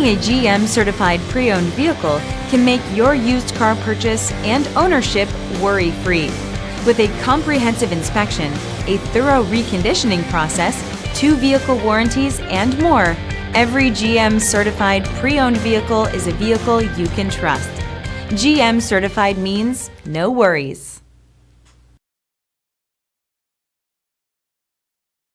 Owning a GM-certified pre-owned vehicle can make your used car purchase and ownership worry-free. With a comprehensive inspection, a thorough reconditioning process, 2 vehicle warranties, and more, every GM-certified pre-owned vehicle is a vehicle you can trust. GM-certified means no worries.